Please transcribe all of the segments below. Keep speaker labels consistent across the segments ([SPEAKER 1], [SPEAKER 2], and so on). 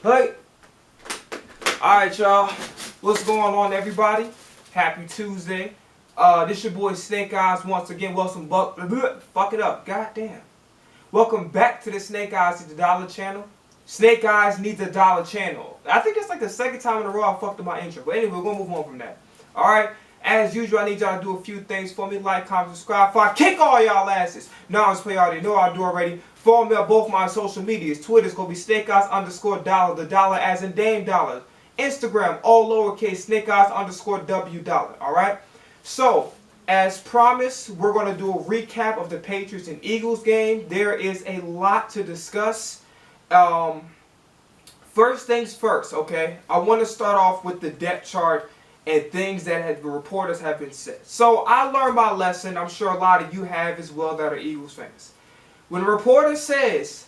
[SPEAKER 1] Hey! Alright, y'all. What's going on, everybody? Happy Tuesday. This your boy Snake Eyes once again. Fuck it up. Goddamn. Welcome back to the Snake Eyes Needs a Dollar channel. Snake Eyes Needs a Dollar channel. I think it's like the second time in a row I fucked up my intro. But anyway, we're going to move on from that. Alright? As usual, I need y'all to do a few things for me. Like, comment, subscribe, before I kick all y'all asses. No, I'm just playing already. Know I do already. Follow me on both my social medias. Twitter's going to be SnakeEyes_dollar. The dollar as in Dame Dollar. Instagram, all lowercase, SnakeEyes_W dollar. Alright? So, as promised, we're going to do a recap of the Patriots and Eagles game. There is a lot to discuss. First things first, okay? I want to start off with the depth chart and things that the reporters have been said. So I learned my lesson. I'm sure a lot of you have as well that are Eagles fans. When a reporter says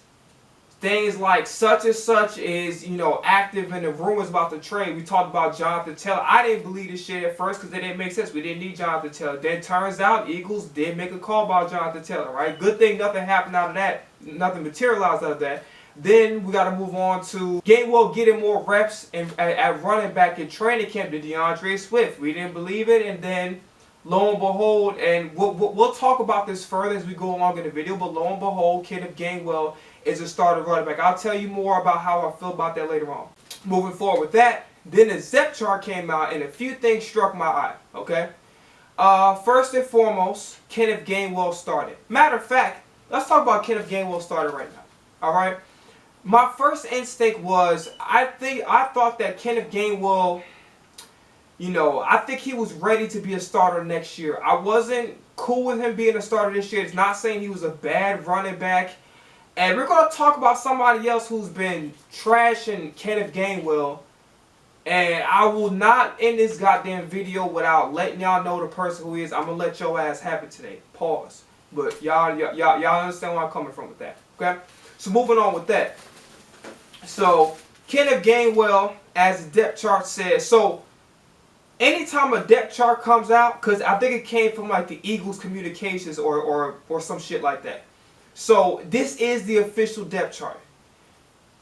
[SPEAKER 1] things like such and such is, active in the rumors about the trade, we talked about Jonathan Taylor. I didn't believe this shit at first because it didn't make sense. We didn't need Jonathan Taylor. Then turns out Eagles did make a call about Jonathan Taylor, right? Good thing nothing happened out of that. Nothing materialized out of that. Then we got to move on to Gainwell getting more reps at running back in training camp to DeAndre Swift. We didn't believe it, and then lo and behold, and we'll talk about this further as we go along in the video, but lo and behold, Kenneth Gainwell is a starter running back. I'll tell you more about how I feel about that later on. Moving forward with that, then the depth chart came out, and a few things struck my eye, okay? First and foremost, Kenneth Gainwell started. Matter of fact, let's talk about Kenneth Gainwell started right now, all right? My first instinct was, I thought that Kenneth Gainwell, I think he was ready to be a starter next year. I wasn't cool with him being a starter this year. It's not saying he was a bad running back. And we're going to talk about somebody else who's been trashing Kenneth Gainwell. And I will not end this goddamn video without letting y'all know the person who he is. I'm going to let your ass have it today. Pause. But y'all understand where I'm coming from with that. Okay? So moving on with that. So, Kenneth Gainwell, as the depth chart says, so anytime a depth chart comes out, because I think it came from like the Eagles communications or some shit like that. So, this is the official depth chart.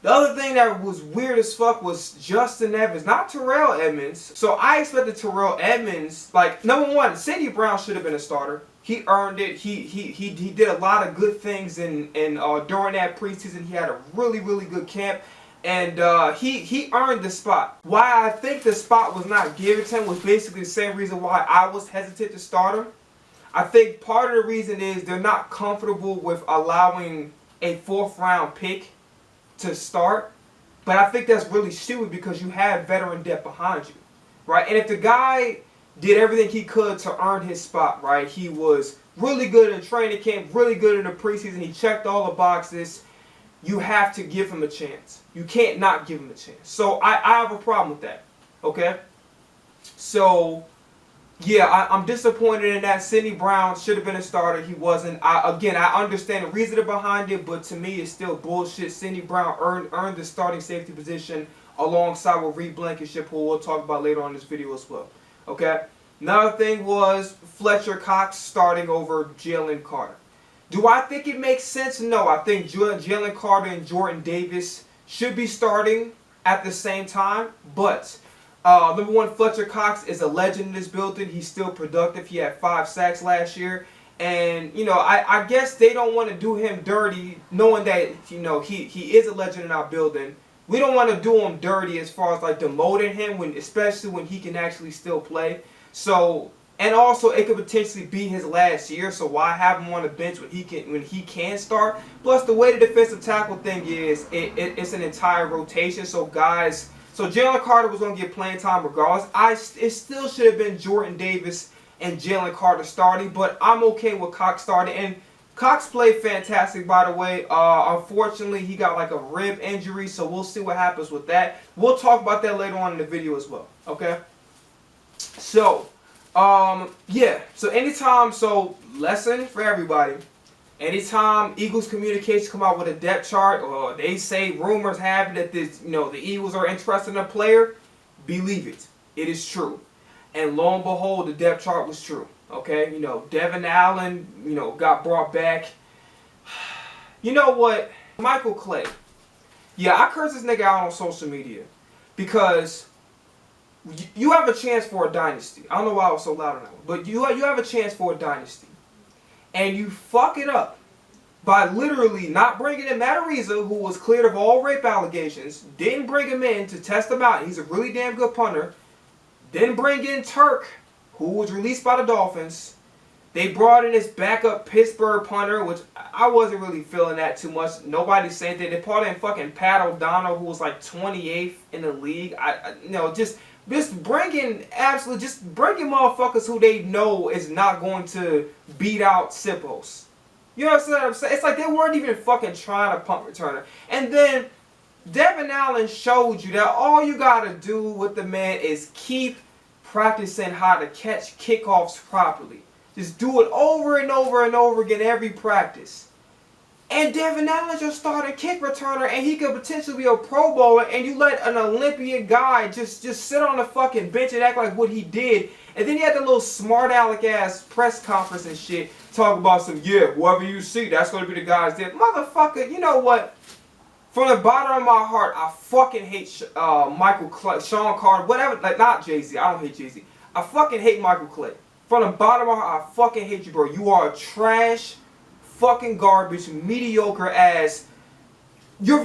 [SPEAKER 1] The other thing that was weird as fuck was Justin Evans, not Terrell Edmonds. So, I expected Terrell Edmonds, like, number one, Cindy Brown should have been a starter. He earned it. He did a lot of good things during that preseason. He had a really, really good camp. And he earned the spot. Why I think the spot was not given to him was basically the same reason why I was hesitant to start him. I think part of the reason is they're not comfortable with allowing a 4th round pick to start. But I think that's really stupid because you have veteran depth behind you, right? And if the guy did everything he could to earn his spot, right? He was really good in training camp, really good in the preseason. He checked all the boxes. You have to give him a chance. You can't not give him a chance. So I have a problem with that, okay? So, yeah, I'm disappointed in that. Sidney Brown should have been a starter. He wasn't. Again, I understand the reasoning behind it, but to me, it's still bullshit. Sidney Brown earned the starting safety position alongside with Reed Blankenship, who we'll talk about later on in this video as well. Okay? Another thing was Fletcher Cox starting over Jalen Carter. Do I think it makes sense? No. I think Jalen Carter and Jordan Davis should be starting at the same time. But, number one, Fletcher Cox is a legend in this building. He's still productive. He had 5 sacks last year. And, I guess they don't want to do him dirty knowing that, he is a legend in our building. We don't want to do him dirty as far as, like, demoting him, especially when he can actually still play. So, and also it could potentially be his last year, so why have him on the bench when he can start? Plus, the way the defensive tackle thing is, it's an entire rotation. So Jalen Carter was going to get playing time regardless. It still should have been Jordan Davis and Jalen Carter starting, but I'm okay with Cox starting. And Cox played fantastic, by the way. Unfortunately, he got like a rib injury, so we'll see what happens with that. We'll talk about that later on in the video as well. Okay. So. Yeah, so lesson for everybody. Anytime Eagles communications come out with a depth chart or they say rumors have it that the Eagles are interested in a player, believe it. It is true. And lo and behold, the depth chart was true. Okay, Devin Allen, got brought back. You know what? Michael Clay. Yeah, I curse this nigga out on social media because you have a chance for a dynasty. I don't know why I was so loud on that one, but you have a chance for a dynasty, and you fuck it up by literally not bringing in Matt Ariza, who was cleared of all rape allegations. Didn't bring him in to test him out. He's a really damn good punter. Didn't bring in Turk, who was released by the Dolphins. They brought in this backup Pittsburgh punter, which I wasn't really feeling that too much. Nobody's saying that. They brought in fucking Pat O'Donnell, who was like 28th in the league. Just bringing motherfuckers who they know is not going to beat out Sippos. You know what I'm saying? It's like they weren't even fucking trying to punt returner. And then Devin Allen showed you that all you gotta do with the man is keep practicing how to catch kickoffs properly. Just do it over and over and over again every practice. And Devin Allen's your starting kick returner, and he could potentially be a Pro Bowler, and you let an Olympian guy just sit on the fucking bench and act like what he did. And then he had the little smart aleck ass press conference and shit, talk about some, yeah, whoever you see, that's going to be the guys there. Motherfucker, you know what? From the bottom of my heart, I fucking hate Michael Clay, Sean Carter, whatever, like, not Jay-Z, I don't hate Jay-Z. I fucking hate Michael Clay. From the bottom of my heart, I fucking hate you, bro. You are a trash, fucking garbage, mediocre ass. You're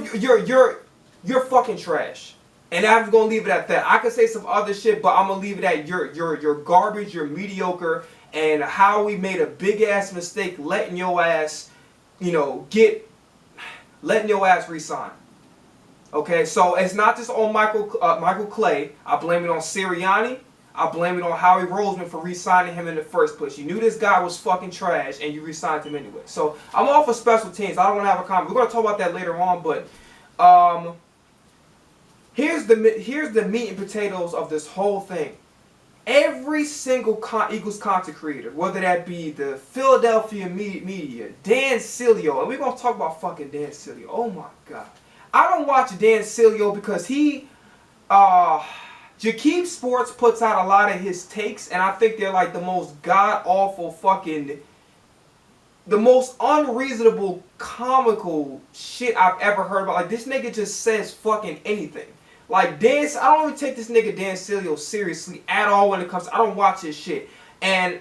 [SPEAKER 1] fucking trash. And I'm gonna leave it at that. I could say some other shit, but I'm gonna leave it at you're garbage, you're mediocre, and how we made a big ass mistake letting your ass, letting your ass resign. Okay, so it's not just on Michael Clay. I blame it on Sirianni. I blame it on Howie Roseman for re-signing him in the first place. You knew this guy was fucking trash, and you re-signed him anyway. So I'm all for special teams. I don't want to have a comment. We're going to talk about that later on, but here's the meat and potatoes of this whole thing. Every single Eagles content creator, whether that be the Philadelphia media, Dan Sileo, and we're going to talk about fucking Dan Sileo. Oh my God. I don't watch Dan Sileo because Jakeem Sports puts out a lot of his takes, and I think they're like the most god-awful fucking, the most unreasonable, comical shit I've ever heard about. Like, this nigga just says fucking anything. Like, I don't even take this nigga Dan Sileo seriously at all when it comes to, I don't watch his shit. And,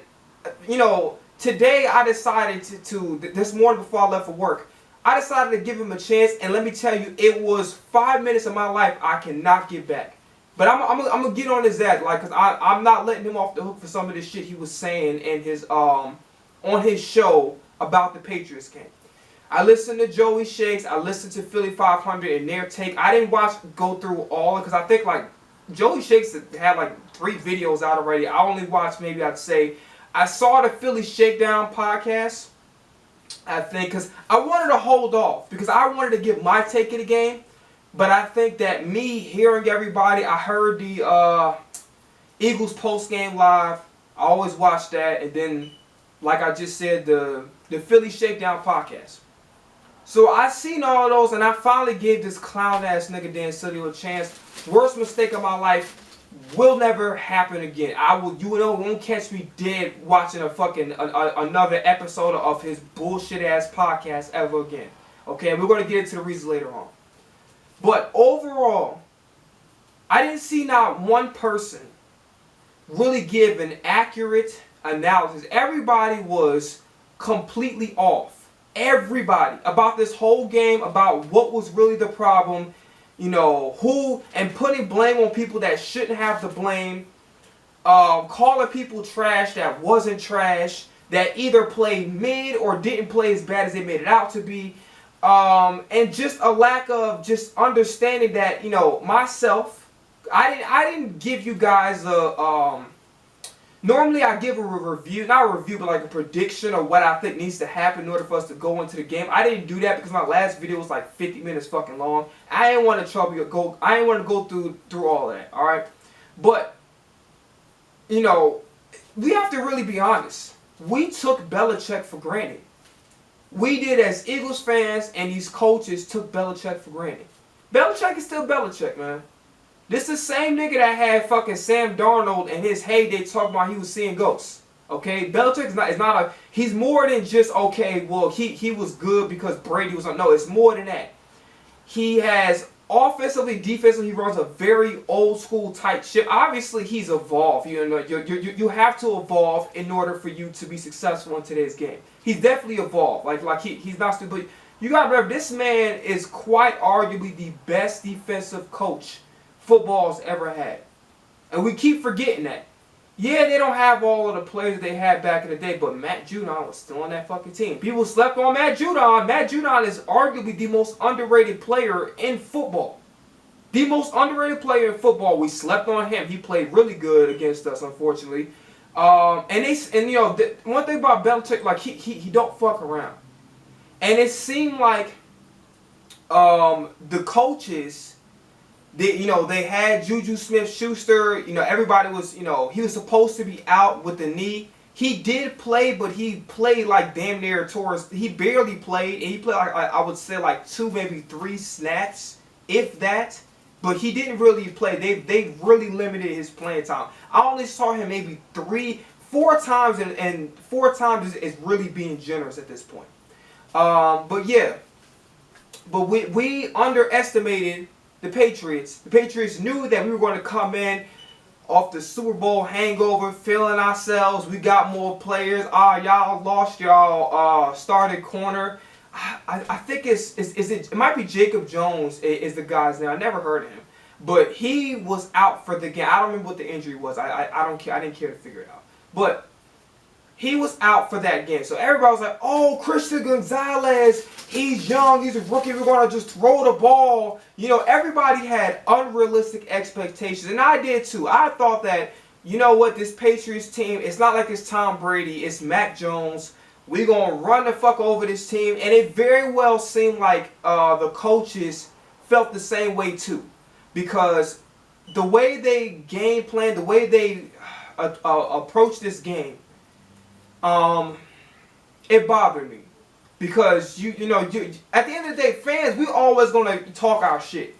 [SPEAKER 1] today I decided this morning before I left for work, I decided to give him a chance, and let me tell you, it was 5 minutes of my life I cannot get back. But I'm gonna get on his ass, like, cause I'm not letting him off the hook for some of this shit he was saying in his on his show about the Patriots game. I listened to Joey Shakes, I listened to Philly 500 and their take. I didn't go through all because I think like Joey Shakes had like 3 videos out already. I only watched maybe I'd say I saw the Philly Shakedown podcast. I think because I wanted to hold off because I wanted to give my take of the game. But I think that me hearing everybody, I heard the Eagles post-game live. I always watch that. And then, like I just said, the Philly Shakedown podcast. So I seen all of those, and I finally gave this clown-ass nigga Dan Sileo a chance. Worst mistake of my life will never happen again. You won't catch me dead watching a fucking another episode of his bullshit-ass podcast ever again. Okay, we're going to get into the reasons later on. But overall, I didn't see not one person really give an accurate analysis. Everybody was completely off. Everybody. About this whole game, about what was really the problem, who, and putting blame on people that shouldn't have the blame, calling people trash that wasn't trash, that either played mid or didn't play as bad as they made it out to be. And just a lack of just understanding that, myself, I didn't give you guys normally I give a review, not a review, but like a prediction of what I think needs to happen in order for us to go into the game. I didn't do that because my last video was like 50 minutes fucking long. I didn't want to I didn't want to go through all that, alright? But, we have to really be honest. We took Belichick for granted. We did as Eagles fans, and these coaches took Belichick for granted. Belichick is still Belichick, man. This is the same nigga that had fucking Sam Darnold in his heyday talking about he was seeing ghosts. Okay? Belichick is not he's more than just, okay, well, he was good because Brady was on. No, it's more than that. He has offensively, defensively, he runs a very old school type ship. Obviously, he's evolved. You have to evolve in order for you to be successful in today's game. He's definitely evolved. He's not stupid. You gotta remember, this man is quite arguably the best defensive coach football's ever had, and we keep forgetting that. Yeah, they don't have all of the players they had back in the day, but Matt Judon was still on that fucking team. People slept on Matt Judon. Matt Judon is arguably the most underrated player in football. The most underrated player in football. We slept on him. He played really good against us, unfortunately. One thing about Belichick, like he don't fuck around. And it seemed like the coaches, they had Juju Smith-Schuster. Everybody was, he was supposed to be out with the knee. He did play, but he played like damn near towards. He barely played. And he played like I would say like 2, maybe 3 snaps, if that. But he didn't really play. They really limited his playing time. I only saw him maybe 3, 4 times, and 4 times is really being generous at this point. But we underestimated the Patriots. The Patriots knew that we were going to come in off the Super Bowl hangover, feeling ourselves. We got more players. Y'all lost y'all starting corner. I think it might be Jacob Jones is the guy's name. I never heard of him, but he was out for the game. I don't remember what the injury was. I don't care. I didn't care to figure it out, but he was out for that game. So everybody was like, "Oh, Christian Gonzalez, he's young, he's a rookie. We're gonna just throw the ball." Everybody had unrealistic expectations, and I did too. I thought that, this Patriots team, it's not like it's Tom Brady, it's Mac Jones. We're going to run the fuck over this team. And it very well seemed like the coaches felt the same way too. Because the way they game plan, the way they approach this game, it bothered me. Because, at the end of the day, fans, we always going to talk our shit.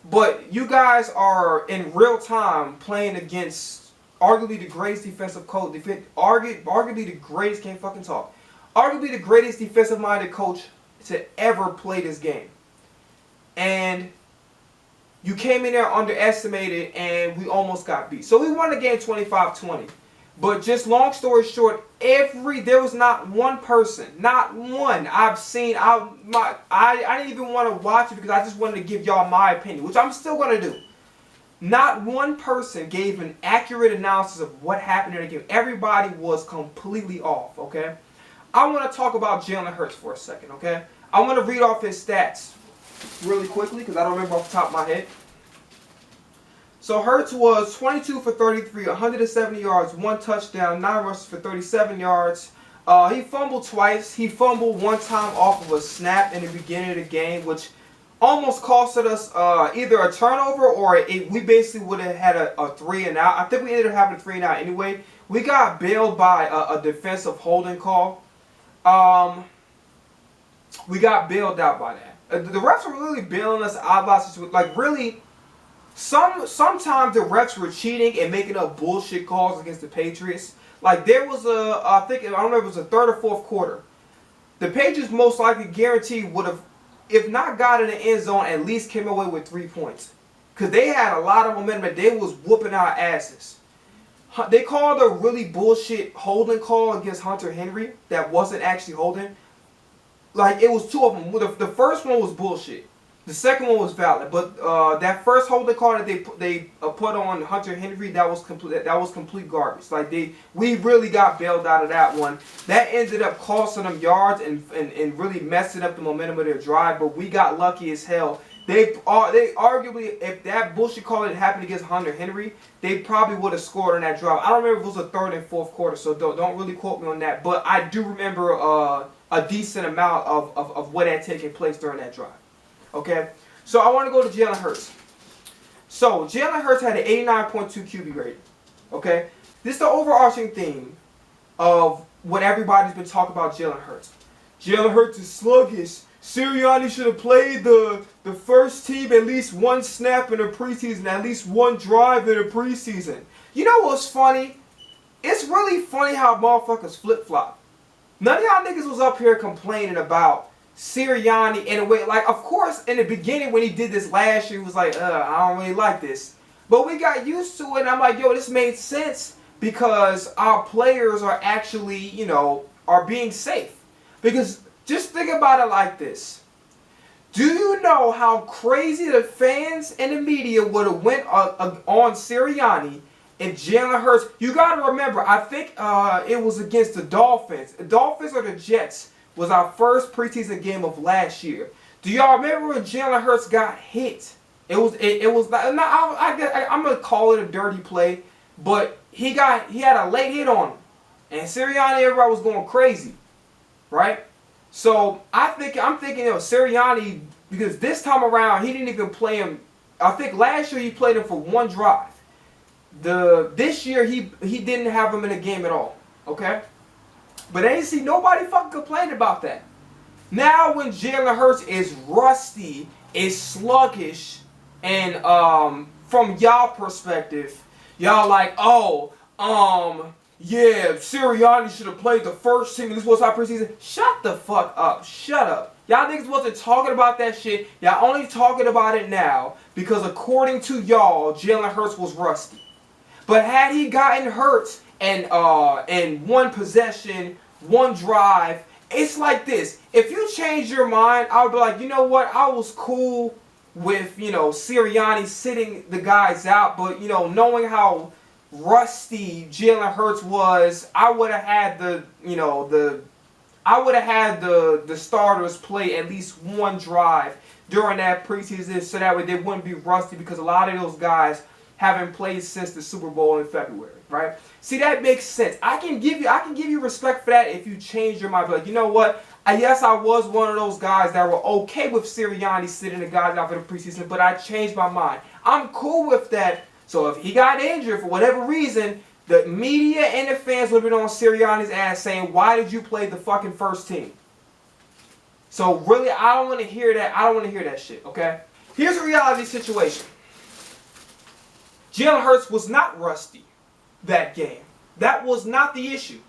[SPEAKER 1] But you guys are in real time playing against arguably the greatest defensive coach, arguably the greatest, can't fucking talk. Arguably the greatest defensive-minded coach to ever play this game. And you came in there underestimated, and we almost got beat. So we won the game 25-20. But just long story short, there was not one person, not one I've seen. I didn't even want to watch it because I just wanted to give y'all my opinion, which I'm still going to do. Not one person gave an accurate analysis of what happened in the game. Everybody was completely off, okay? I want to talk about Jalen Hurts for a second, okay? I want to read off his stats really quickly because I don't remember off the top of my head. So Hurts was 22 for 33, 170 yards, 1 touchdown, 9 rushes for 37 yards. He fumbled twice. He fumbled one time off of a snap in the beginning of the game, which almost costed us either a turnover or we basically would have had a 3 and out. I think we ended up having a 3 and out anyway. We got bailed by a defensive holding call. We got bailed out by that. The refs were really bailing us out by situations. Like really, sometimes the refs were cheating and making up bullshit calls against the Patriots. Like there was I don't remember if it was the 3rd or 4th quarter. The Patriots most likely guaranteed would have, if not got in the end zone, at least came away with 3 points. Because they had a lot of momentum and they was whooping our asses. They called a really bullshit holding call against Hunter Henry that wasn't actually holding. Like, it was 2 of them. The first one was bullshit. The second one was valid. But that first holding call that they put on Hunter Henry, that was complete garbage. Like, we really got bailed out of that one. That ended up costing them yards and really messing up the momentum of their drive. But we got lucky as hell. They arguably, if that bullshit call had happened against Hunter Henry, they probably would have scored on that drive. I don't remember if it was the 3rd and 4th quarter, so don't really quote me on that. But I do remember a decent amount of what had taken place during that drive. Okay, so I want to go to Jalen Hurts. So Jalen Hurts had an 89.2 QB rating. Okay, this is the overarching theme of what everybody's been talking about Jalen Hurts. Jalen Hurts is sluggish. Sirianni should have played the first team at least 1 snap in the preseason, at least 1 drive in the preseason. You know what's funny? It's really funny how motherfuckers flip-flop. None of y'all niggas was up here complaining about Sirianni in a way. Like, of course, in the beginning when he did this last year, he was like, I don't really like this. But we got used to it, and I'm like, yo, this made sense because our players are actually, you know, are being safe. Because just think about it like this. Do you know how crazy the fans and the media would have went on Sirianni if Jalen Hurts? You got to remember, I think it was against the Dolphins. The Dolphins or the Jets was our first preseason game of last year. Do y'all remember when Jalen Hurts got hit? It was I'm gonna call it a dirty play, but he had a late hit on him, and Sirianni, everybody was going crazy, right? So I'm thinking, Sirianni, because this time around he didn't even play him. I think last year he played him for one drive. This year he didn't have him in a game at all. Okay, but I didn't see nobody fucking complain about that. Now when Jalen Hurts is rusty, is sluggish, and from y'all perspective, y'all like, yeah, Sirianni should have played the first team. This was our preseason. Shut the fuck up. Shut up. Y'all niggas wasn't talking about that shit. Y'all only talking about it now because according to y'all, Jalen Hurts was rusty. But had he gotten hurt and one possession, one drive, it's like this. If you change your mind, I would be like, you know what? I was cool with, you know, Sirianni sitting the guys out, but, you know, knowing how rusty Jalen Hurts was, I would have had the starters play at least one drive during that preseason so that way they wouldn't be rusty, because a lot of those guys haven't played since the Super Bowl in February, right? See, that makes sense. I can give you respect for that if you change your mind. But like, you know what? Yes, I was one of those guys that were okay with Sirianni sitting the guys out for the preseason, but I changed my mind. I'm cool with that. So if he got injured for whatever reason, the media and the fans would have been on Sirianni's ass saying, why did you play the fucking first team? So really, I don't want to hear that. I don't want to hear that shit, okay? Here's a reality situation. Jalen Hurts was not rusty that game. That was not the issue.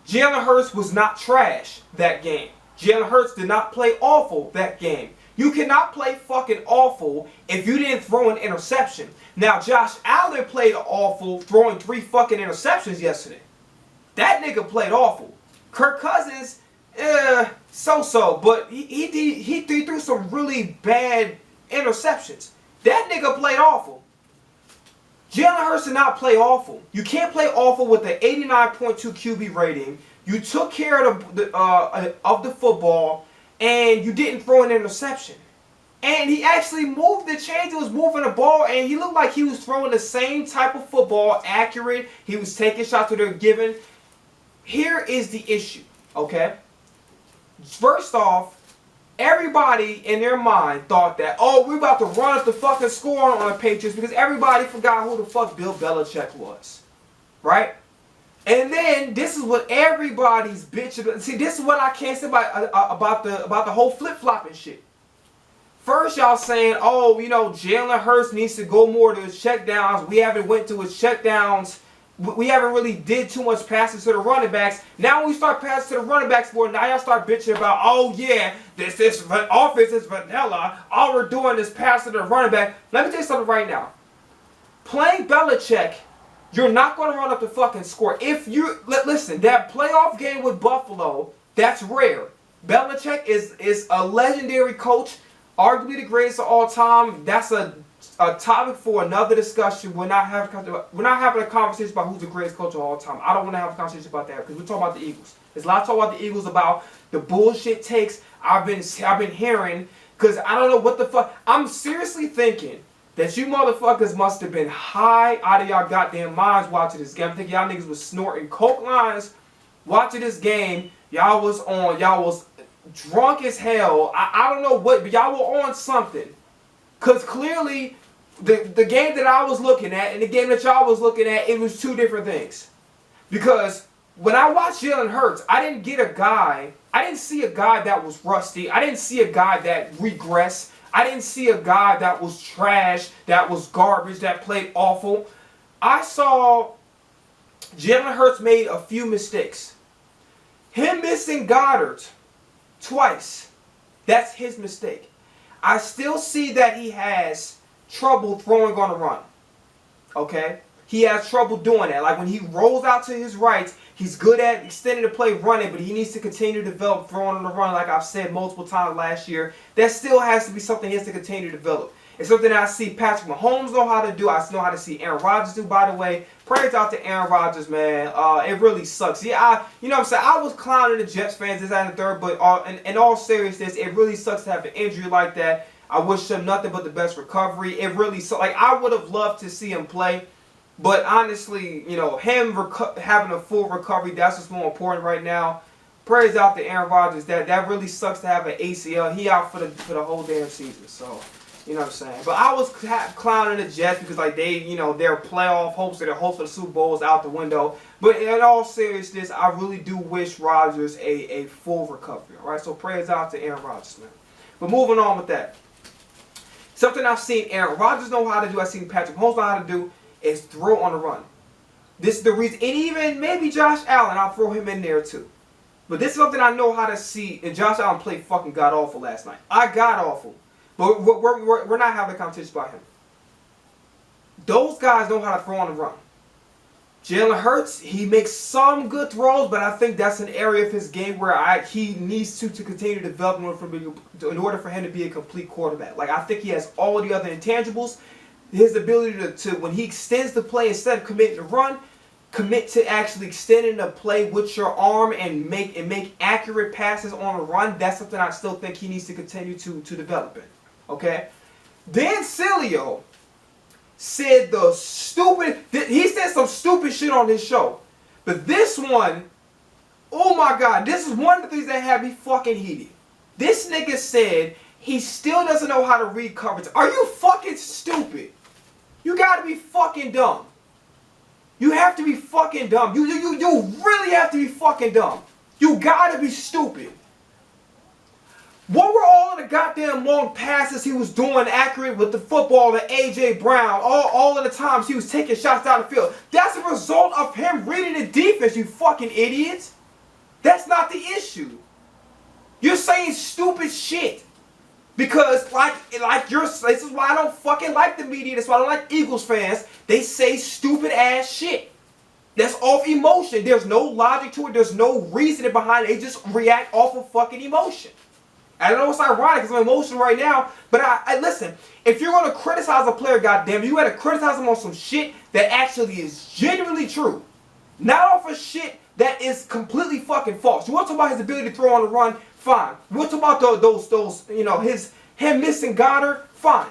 [SPEAKER 1] Jalen Hurts was not trash that game. Jalen Hurts did not play awful that game. You cannot play fucking awful if you didn't throw an interception. Now, Josh Allen played awful throwing 3 fucking interceptions yesterday. That nigga played awful. Kirk Cousins, so-so, but he threw some really bad interceptions. That nigga played awful. Jalen Hurts did not play awful. You can't play awful with the 89.2 QB rating. You took care of the football, and you didn't throw an interception. And he actually moved the chains. He was moving the ball, and he looked like he was throwing the same type of football, accurate. He was taking shots that they're given. Here is the issue, okay? First off, everybody in their mind thought that, oh, we're about to run up the fucking score on the Patriots because everybody forgot who the fuck Bill Belichick was, right? And then this is what everybody's bitching about. See, this is what I can't say about the whole flip-flopping shit. First, y'all saying, oh, you know, Jalen Hurts needs to go more to his checkdowns. We haven't went to his checkdowns. We haven't really did too much passes to the running backs. Now when we start passing to the running backs more, now y'all start bitching about, oh yeah, this offense is vanilla. All we're doing is passing to the running back. Let me tell you something right now. Playing Belichick, you're not going to run up the fucking score. If you, listen, that playoff game with Buffalo, that's rare. Belichick is a legendary coach, arguably the greatest of all time. That's a topic for another discussion. We're not having a conversation about who's the greatest coach of all time. I don't want to have a conversation about that because we're talking about the Eagles. There's a lot of talk about the Eagles about the bullshit takes I've been hearing, because I don't know what the fuck. I'm seriously thinking that you motherfuckers must have been high out of y'all goddamn minds watching this game. I'm thinking y'all niggas was snorting coke lines watching this game. Y'all was drunk as hell. I don't know what, but y'all were on something. Because clearly, the game that I was looking at and the game that y'all was looking at, it was two different things. Because when I watched Jalen Hurts, I didn't see a guy that was rusty. I didn't see a guy that regressed. I didn't see a guy that was trash, that was garbage, that played awful. I saw Jalen Hurts made a few mistakes. Him missing Goddard twice. That's his mistake. I still see that he has trouble throwing on the run. Okay? He has trouble doing that. Like when he rolls out to his right, he's good at extending the play running, but he needs to continue to develop throwing on the run like I've said multiple times last year. That still has to be something he has to continue to develop. It's something that I see Patrick Mahomes know how to do. I know how to see Aaron Rodgers do, by the way. Prayers out to Aaron Rodgers, man. It really sucks. Yeah, you know what I'm saying? I was clowning the Jets fans this and the third, but in all seriousness, it really sucks to have an injury like that. I wish him nothing but the best recovery. It really sucks. Like, I would have loved to see him play. But honestly, you know, him having a full recovery, that's what's more important right now. Prayers out to Aaron Rodgers. That really sucks to have an ACL. He out for the whole damn season. So, you know what I'm saying? But I was clowning the Jets because, like, they, you know, their playoff hopes or their hopes for the Super Bowl is out the window. But in all seriousness, I really do wish Rodgers a full recovery. All right? So prayers out to Aaron Rodgers, man. But moving on with that. Something I've seen Aaron Rodgers know how to do, I've seen Patrick Mahomes know how to do, is throw on the run. This is the reason, and even maybe Josh Allen, I'll throw him in there too. But this is something I know how to see, and Josh Allen played fucking god-awful last night. God-awful. But we're not having a competition about him. Those guys know how to throw on the run. Jalen Hurts, he makes some good throws, but I think that's an area of his game where he needs to continue to develop in order for him to be a complete quarterback. Like, I think he has all the other intangibles. His ability to when he extends the play, instead of committing to run, commit to actually extending the play with your arm and make accurate passes on a run. That's something I still think he needs to continue to develop in. Okay? Dan Sileo said he said some stupid shit on his show. But this one, oh my God, this is one of the things that had me fucking heated. This nigga said he still doesn't know how to read coverage. Are you fucking stupid? You gotta be fucking dumb. You have to be fucking dumb. You really have to be fucking dumb. You gotta be stupid. What were all of the goddamn long passes he was doing accurate with the football to A.J. Brown? All of the times he was taking shots down the field. That's a result of him reading the defense, you fucking idiots. That's not the issue. You're saying stupid shit. Because, this is why I don't fucking like the media. That's why I don't like Eagles fans. They say stupid ass shit. That's off emotion. There's no logic to it. There's no reasoning behind it. They just react off of fucking emotion. I know it's ironic because I'm emotional right now, but I listen, if you're going to criticize a player, goddamn, you got to criticize him on some shit that actually is genuinely true. Not off of shit that is completely fucking false. You want to talk about his ability to throw on the run? Fine. You want to talk about those you know, him missing Goddard? Fine.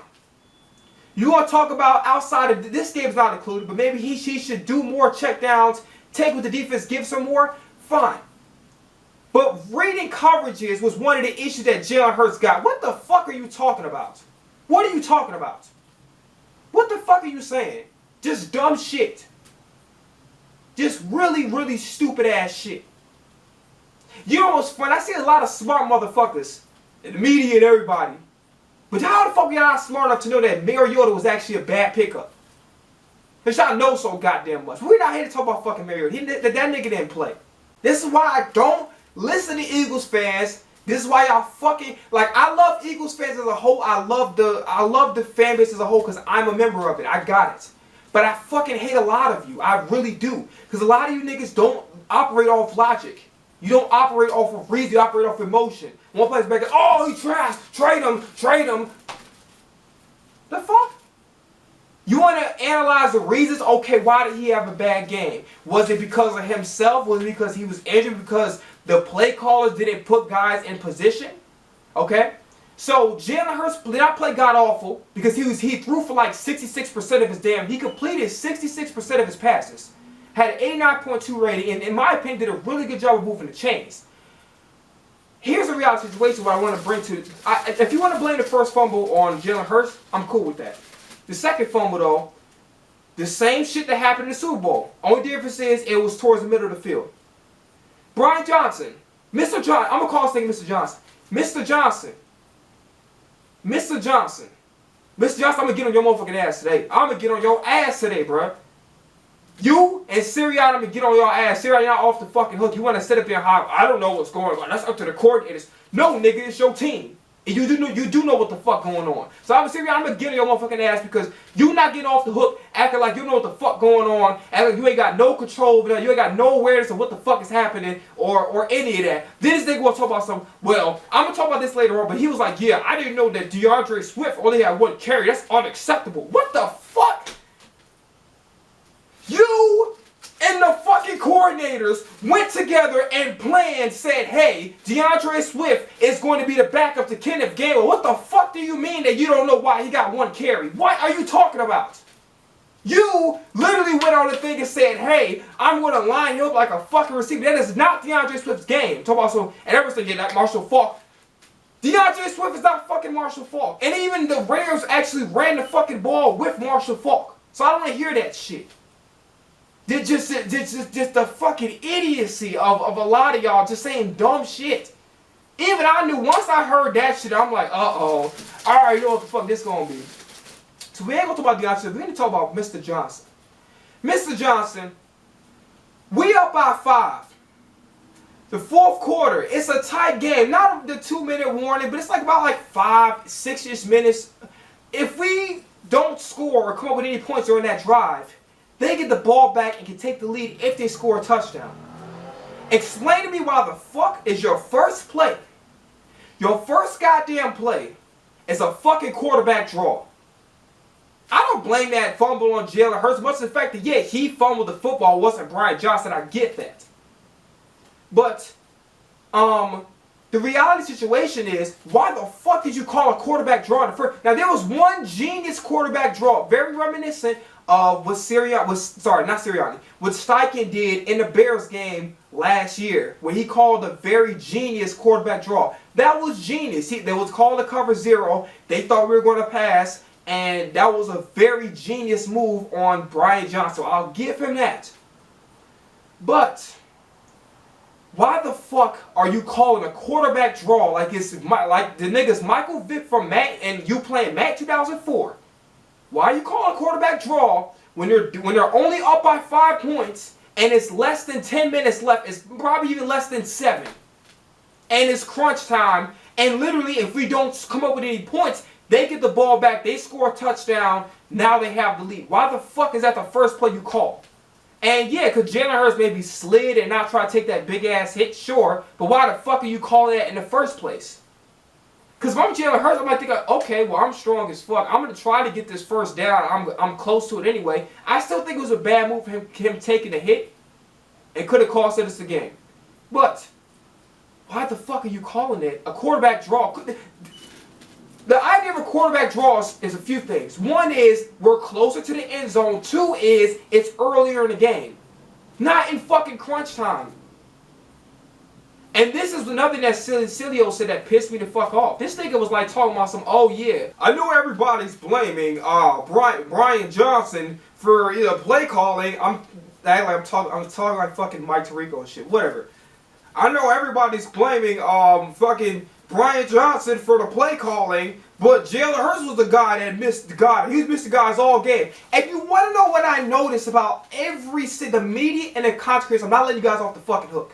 [SPEAKER 1] You want to talk about outside of this game's not included, but maybe he should do more checkdowns, take what the defense gives him more? Fine. But reading coverages was one of the issues that Jalen Hurts got. What the fuck are you talking about? What are you talking about? What the fuck are you saying? Just dumb shit. Just really, really stupid ass shit. You know what's funny? I see a lot of smart motherfuckers in the media and everybody. But how the fuck y'all not smart enough to know that Mariota was actually a bad pickup? Because y'all know so goddamn much. We're not here to talk about fucking Mariota. That nigga didn't play. This is why I don't listen to Eagles fans. This is why y'all fucking, like, I love Eagles fans as a whole. I love the fan base as a whole because I'm a member of it. I got it. But I fucking hate a lot of you. I really do. Because a lot of you niggas don't operate off logic. You don't operate off of reason. You operate off emotion. One player's back, oh, he trash. Trade him. The fuck? You want to analyze the reasons? Okay, why did he have a bad game? Was it because of himself? Was it because he was injured? Because the play callers didn't put guys in position? Okay? So Jalen Hurts did not play god-awful because he threw for like 66% of his he completed 66% of his passes. Had an 89.2 rating, and in my opinion did a really good job of moving the chains. Here's a reality situation what I want to bring to, if you want to blame the first fumble on Jalen Hurts, I'm cool with that. The second fumble though, the same shit that happened in the Super Bowl. Only difference is it was towards the middle of the field. Brian Johnson, Mr. Johnson, I'm going to call this nigga Mr. Johnson. Mr. Johnson, I'm going to get on your motherfucking ass today. I'm going to get on your ass today, bruh. You and Sirianni get on your ass. Sirianni off the fucking hook. You want to sit up there and holler, I don't know what's going on. That's up to the coordinators. No, nigga, it's your team. And you do know what the fuck going on. So I'm Sirianni, I'm going to get on your motherfucking ass because you not getting off the hook, acting like you know what the fuck going on, acting like you ain't got no control over that, you ain't got no awareness of what the fuck is happening or any of that. Then this nigga will talk about some, well, I'm going to talk about this later on, but he was like, yeah, I didn't know that DeAndre Swift only had one carry. That's unacceptable. What the fuck? You and the fucking coordinators went together and planned, said, hey, DeAndre Swift is going to be the backup to Kenneth Gainwell. What the fuck do you mean that you don't know why he got one carry? What are you talking about? You literally went on the thing and said, hey, I'm going to line him up like a fucking receiver. That is not DeAndre Swift's game. Talk about some, and everyone's thinking that Marshall Faulk. DeAndre Swift is not fucking Marshall Faulk. And even the Rams actually ran the fucking ball with Marshall Faulk. So I don't want to hear that shit. Just the fucking idiocy of a lot of y'all just saying dumb shit. Even I knew, once I heard that shit, I'm like, uh-oh. I already know what the fuck this gonna be. So we ain't gonna talk about DeAndre Swift. We're gonna talk about Mr. Johnson. Mr. Johnson, we up by 5. The fourth quarter, it's a tight game. Not the 2-minute warning, but it's like about like 5, 6-ish minutes. If we don't score or come up with any points during that drive, they get the ball back and can take the lead if they score a touchdown. Explain to me why the fuck is your first play, your first goddamn play, is a fucking quarterback draw. I don't blame that fumble on Jalen Hurts, much the fact that, yeah, he fumbled the football, wasn't Brian Johnson, I get that. But, the reality situation is, why the fuck did you call a quarterback draw in the first? Now, there was one genius quarterback draw, very reminiscent of what what Steichen did in the Bears game last year, where he called a very genius quarterback draw. That was genius. They was called a cover 0. They thought we were going to pass, and that was a very genius move on Brian Johnson. So I'll give him that. But why the fuck are you calling a quarterback draw like it's like the niggas Michael Vick from Matt and you playing Matt 2004? Why are you calling a quarterback draw when they're only up by 5 points and it's less than 10 minutes left? It's probably even less than 7. And it's crunch time. And literally, if we don't come up with any points, they get the ball back, they score a touchdown, now they have the lead. Why the fuck is that the first play you call? And yeah, because Jalen Hurts maybe slid and not try to take that big ass hit, sure. But why the fuck are you calling that in the first place? Because if I'm Jalen Hurts, I might think, okay, well, I'm strong as fuck. I'm going to try to get this first down. I'm close to it anyway. I still think it was a bad move for him taking the hit. It could have cost us the game. But why the fuck are you calling it a quarterback draw? The idea of a quarterback draw is a few things. One is we're closer to the end zone. 2 is it's earlier in the game. Not in fucking crunch time. And this is another thing that Cilio said that pissed me the fuck off. This nigga was like talking about some, oh yeah, I know everybody's blaming Brian Johnson for play calling. I'm talking like fucking Mike Tirico and shit. Whatever. I know everybody's blaming fucking Brian Johnson for the play calling, but Jalen Hurts was the guy that missed the guy. He was missing guys all game. And you want to know what I noticed about the media and the consequences? I'm not letting you guys off the fucking hook.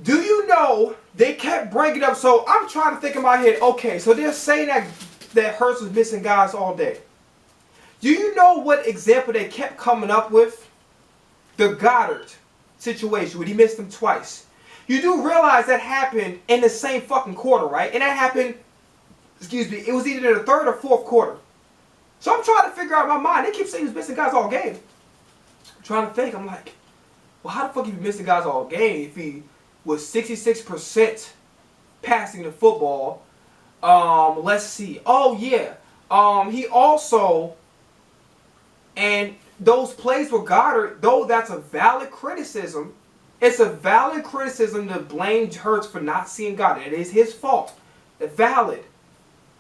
[SPEAKER 1] Do you know they kept bringing up? So I'm trying to think in my head. Okay, so they're saying that Hurts was missing guys all day. Do you know what example they kept coming up with? The Goddard situation where he missed him twice. You do realize that happened in the same fucking quarter, right? And that happened, excuse me, it was either in the 3rd or 4th quarter. So I'm trying to figure out in my mind. They keep saying he was missing guys all game. I'm trying to think. I'm like, well, how the fuck he missing guys all game if he was 66% passing the football? Let's see. Oh, yeah. He also, and those plays with Goddard, though that's a valid criticism, it's a valid criticism to blame Hurts for not seeing Goddard. It is his fault. It's valid.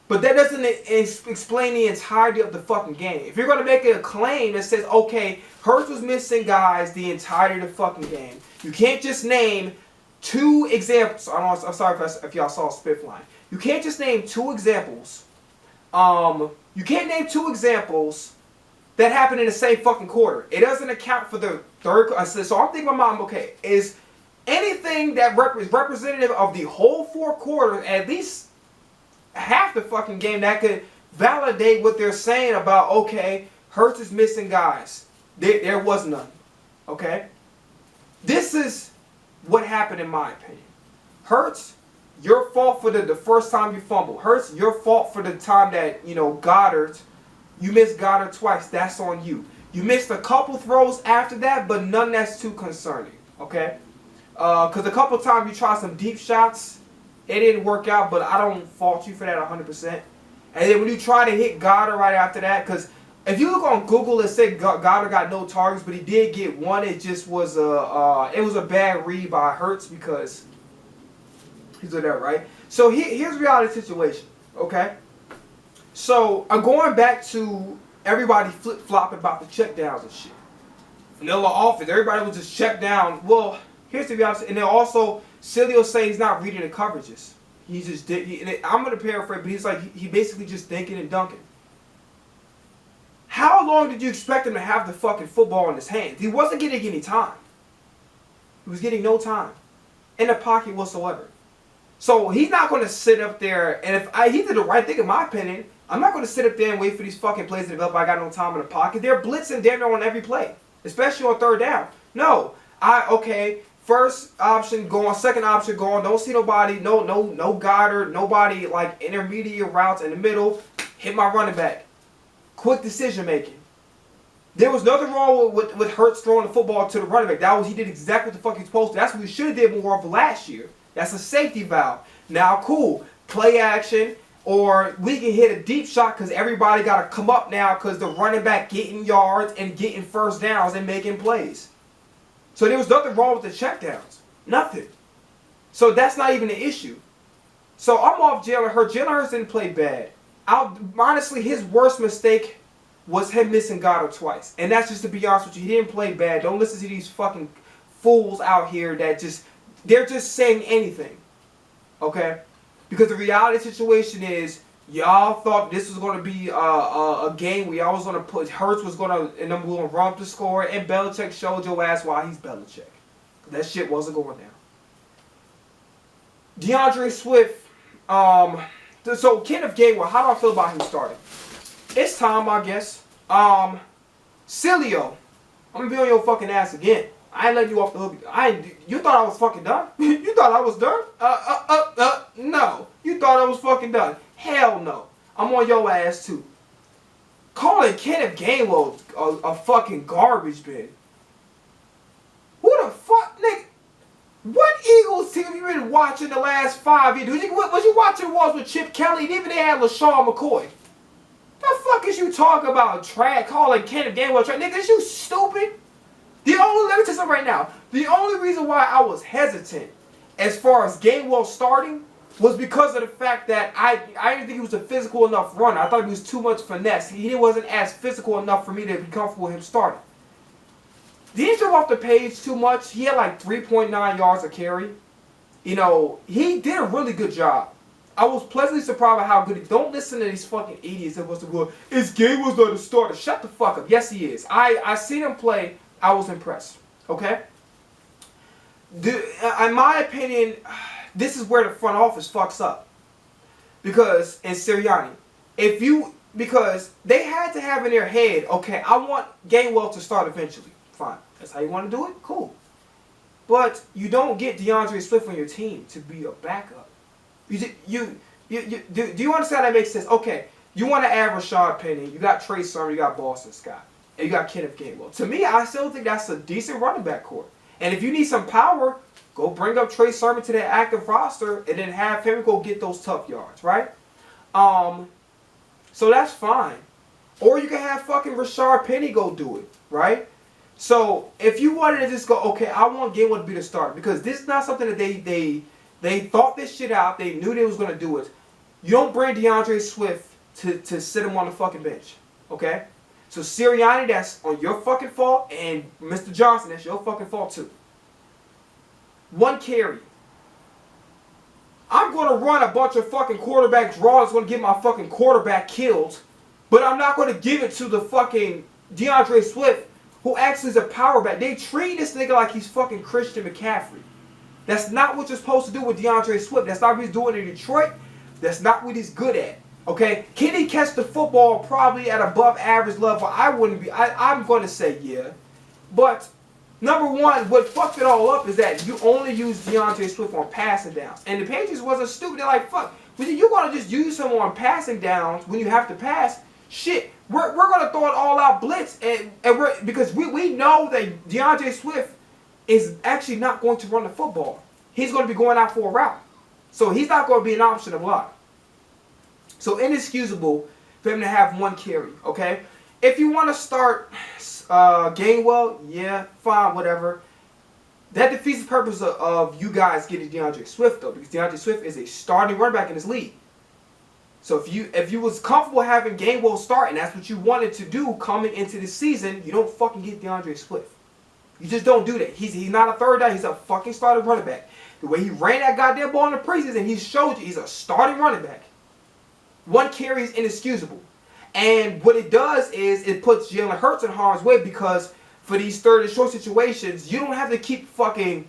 [SPEAKER 1] But that doesn't explain the entirety of the fucking game. If you're going to make a claim that says, okay, Hurts was missing guys the entirety of the fucking game, you can't just name 2 examples. I'm sorry if y'all saw Spiff line. You can't just name 2 examples. You can't name 2 examples that happened in the same fucking quarter. It doesn't account for the third. So I'm thinking, my mom, okay, is anything that is representative of the whole 4 quarters, at least half the fucking game, that could validate what they're saying about, okay, Hurts is missing guys. There was none. Okay? This is what happened in my opinion. Hurts, your fault for the first time you fumbled. Hurts, your fault for the time that, you know, Goddard, you missed Goddard twice. That's on you. You missed a couple throws after that, but none that's too concerning. Okay? Because a couple times you tried some deep shots. It didn't work out, but I don't fault you for that 100%. And then when you try to hit Goddard right after that, because if you look on Google, it said Goddard got no targets, but he did get one. It just was a bad read by Hurts because he's doing that, right? So here's the reality situation, okay? So I'm going back to everybody flip-flopping about the check downs and shit. Vanilla offense, everybody was just checked down. Well, here's the reality, and then also Cilio saying he's not reading the coverages. He just did. I'm gonna paraphrase, but he's like he basically just thinking and dunking. How long did you expect him to have the fucking football in his hands? He wasn't getting any time. He was getting no time in the pocket whatsoever. So he's not going to sit up there, and he did the right thing in my opinion. I'm not going to sit up there and wait for these fucking plays to develop. I got no time in the pocket. They're blitzing damn near on every play, especially on third down. No, okay. First option going, second option going. Don't see nobody. No Goddard. Nobody like intermediate routes in the middle. Hit my running back. Quick decision making. There was nothing wrong with Hurts throwing the football to the running back. He did exactly what the fuck he's supposed to. That's what we should have did more of last year. That's a safety valve. Now, cool. Play action, or we can hit a deep shot because everybody got to come up now because the running back getting yards and getting first downs and making plays. So there was nothing wrong with the checkdowns. Nothing. So that's not even an issue. So I'm off Jalen Hurts. Jalen Hurts didn't play bad. Honestly, his worst mistake was him missing Goddard twice. And that's just to be honest with you. He didn't play bad. Don't listen to these fucking fools out here that they're just saying anything. Okay? Because the reality situation is, y'all thought this was going to be a game where y'all was going to put, Hurts was going to, and then we're going to run up the score, and Belichick showed your ass why he's Belichick. That shit wasn't going down. DeAndre Swift, so Kenneth Gainwell, how do I feel about him starting? It's time, I guess. Cilio, I'm gonna be on your fucking ass again. I ain't letting you off the hook. You thought I was fucking done? You thought I was done? No. You thought I was fucking done? Hell no. I'm on your ass too. Calling Kenneth Gainwell a fucking garbage bin. Who the fuck, nigga? What Eagles team have you been watching the last 5 years? Was you watching the ones with Chip Kelly? And even they had LaShawn McCoy. The fuck is you talking about calling Kenneth Gainwell trash? Nigga, is you stupid? Let me tell you something right now. The only reason why I was hesitant as far as Gainwell starting was because of the fact that I didn't think he was a physical enough runner. I thought he was too much finesse. He wasn't as physical enough for me to be comfortable with him starting. He didn't jump off the page too much. He had like 3.9 yards a carry. You know, he did a really good job. I was pleasantly surprised by how good he... Don't listen to these fucking idiots that was to go, his game was not a starter. Shut the fuck up. Yes, he is. I seen him play. I was impressed. Okay? In my opinion, this is where the front office fucks up. Because, in Sirianni, because they had to have in their head, okay, I want Gainwell to start eventually. Fine. That's how you want to do it? Cool. But you don't get DeAndre Swift on your team to be a backup. Do you understand how that makes sense? Okay, you want to add Rashad Penny, you got Trey Sermon, you got Boston Scott, and you got Kenneth Gainwell. To me, I still think that's a decent running back core. And if you need some power, go bring up Trey Sermon to that active roster and then have him go get those tough yards, right? So that's fine. Or you can have fucking Rashad Penny go do it, right? So if you wanted to just go, okay, I want Gainwell to be the starter, because this is not something that they thought this shit out. They knew they was going to do it. You don't bring DeAndre Swift to sit him on the fucking bench, okay? So Sirianni, that's on your fucking fault, and Mr. Johnson, that's your fucking fault too. One carry. I'm going to run a bunch of fucking quarterback draws. Going to get my fucking quarterback killed, but I'm not going to give it to the fucking DeAndre Swift, who actually is a power back. They treat this nigga like he's fucking Christian McCaffrey. That's not what you're supposed to do with DeAndre Swift. That's not what he's doing in Detroit. That's not what he's good at. Okay? Can he catch the football probably at above average level? I'm going to say yeah. But number one, what fucked it all up is that you only use DeAndre Swift on passing downs. And the Patriots wasn't stupid. They're like, fuck, you're going to just use him on passing downs when you have to pass? Shit, we're going to throw an all-out blitz. Because we know that DeAndre Swift is actually not going to run the football. He's going to be going out for a route. So he's not going to be an option a lot. So inexcusable for him to have one carry, okay? If you want to start Gainwell, yeah, fine, whatever. That defeats the purpose of you guys getting DeAndre Swift, though, because DeAndre Swift is a starting running back in this league. So if you was comfortable having Gainwell start, and that's what you wanted to do coming into the season, you don't fucking get DeAndre Swift. You just don't do that. He's not a third down. He's a fucking starting running back. The way he ran that goddamn ball in the preseason, he showed you he's a starting running back. One carry is inexcusable. And what it does is it puts Jalen Hurts in harm's way, because for these third and short situations, you don't have to keep fucking,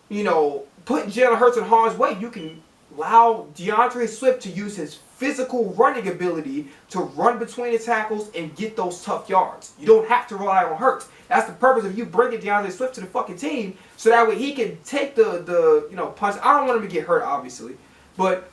[SPEAKER 1] putting Jalen Hurts in harm's way. You can allow DeAndre Swift to use his physical running ability to run between the tackles and get those tough yards. You don't have to rely on Hurts. That's the purpose of you bringing DeAndre Swift to the fucking team, so that way he can take the punch. I don't want him to get hurt, obviously, but